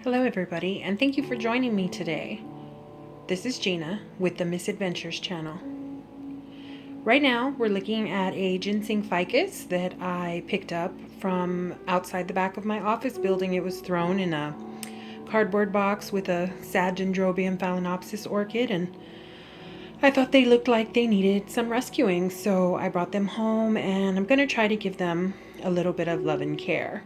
Hello everybody, and thank you for joining me today. This is Gina with the Misadventures channel. Right now we're looking at a ginseng ficus that I picked up from outside the back of my office building. It was thrown in a cardboard box with a sad Dendrobium phalaenopsis orchid, and I thought they looked like they needed some rescuing, so I brought them home and I'm going to try to give them a little bit of love and care.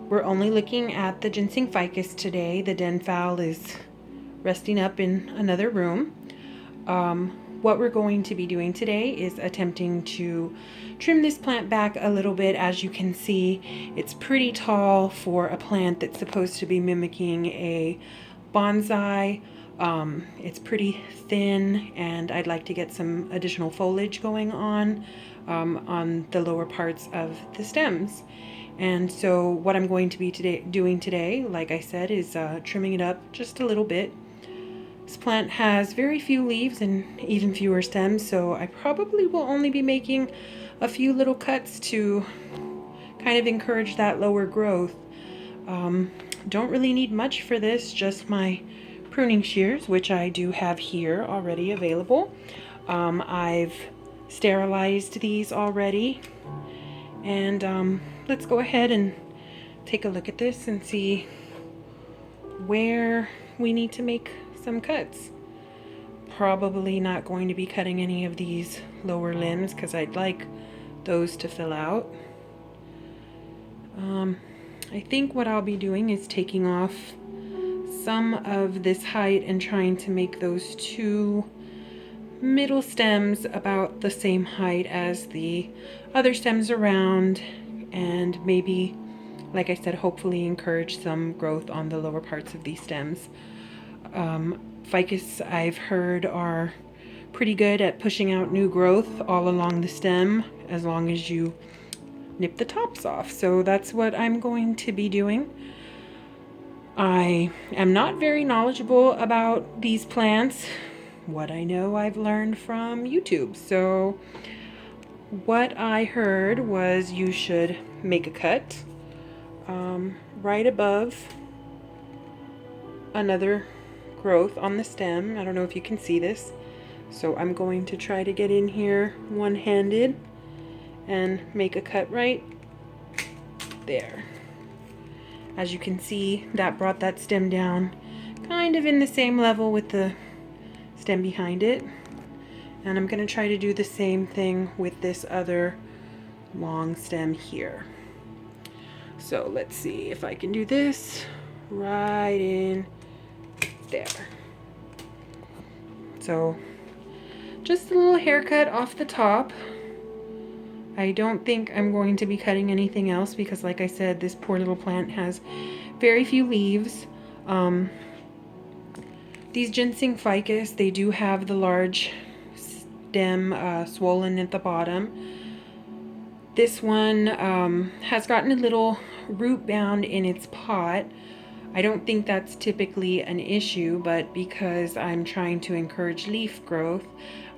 We're only looking at the ginseng ficus today. The den fowl is resting up in another room. What we're going to be doing today is attempting to trim this plant back a little bit. As you can see, it's pretty tall for a plant that's supposed to be mimicking a bonsai. It's pretty thin, and I'd like to get some additional foliage going on the lower parts of the stems. And so what I'm going to be doing today, like I said, is trimming it up just a little bit. This plant has very few leaves and even fewer stems, so I probably will only be making a few little cuts to kind of encourage that lower growth. Don't really need much for this, just my pruning shears, which I do have here already available. I've sterilized these already, and let's go ahead and take a look at this and see where we need to make some cuts. Probably not going to be cutting any of these lower limbs because I'd like those to fill out. I think what I'll be doing is taking off some of this height and trying to make those two middle stems about the same height as the other stems around, and maybe, like I said, hopefully encourage some growth on the lower parts of these stems. Ficus, I've heard, are pretty good at pushing out new growth all along the stem as long as you nip the tops off. So that's what I'm going to be doing. I am not very knowledgeable about these plants. What I know, I've learned from YouTube. So what I heard was you should make a cut right above another growth on the stem. I don't know if you can see this, so I'm going to try to get in here one-handed and make a cut right there. As you can see, that brought that stem down kind of in the same level with the stem behind it, and I'm going to try to do the same thing with this other long stem here. So let's see if I can do this right in there. So just a little haircut off the top. I don't think I'm going to be cutting anything else because, like I said, this poor little plant has very few leaves. These ginseng ficus, they do have the large stem swollen at the bottom. This one has gotten a little root bound in its pot. I don't think that's typically an issue, but because I'm trying to encourage leaf growth,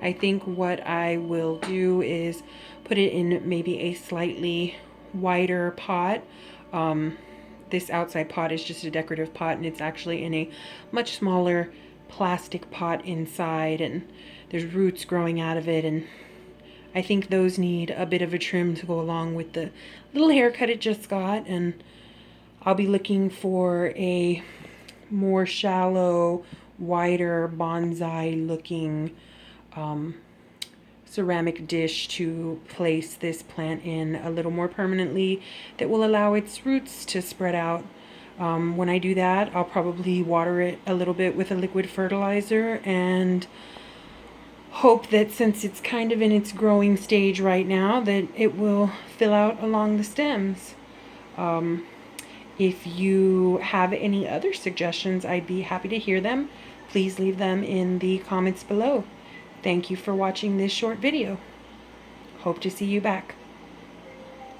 I think what I will do is put it in maybe a slightly wider pot. This outside pot is just a decorative pot, and it's actually in a much smaller plastic pot inside, and there's roots growing out of it, and I think those need a bit of a trim to go along with the little haircut it just got. And I'll be looking for a more shallow, wider, bonsai looking ceramic dish to place this plant in a little more permanently that will allow its roots to spread out. When I do that, I'll probably water it a little bit with a liquid fertilizer and hope that, since it's kind of in its growing stage right now, that it will fill out along the stems. If you have any other suggestions, I'd be happy to hear them. Please leave them in the comments below. Thank you for watching this short video. Hope to see you back.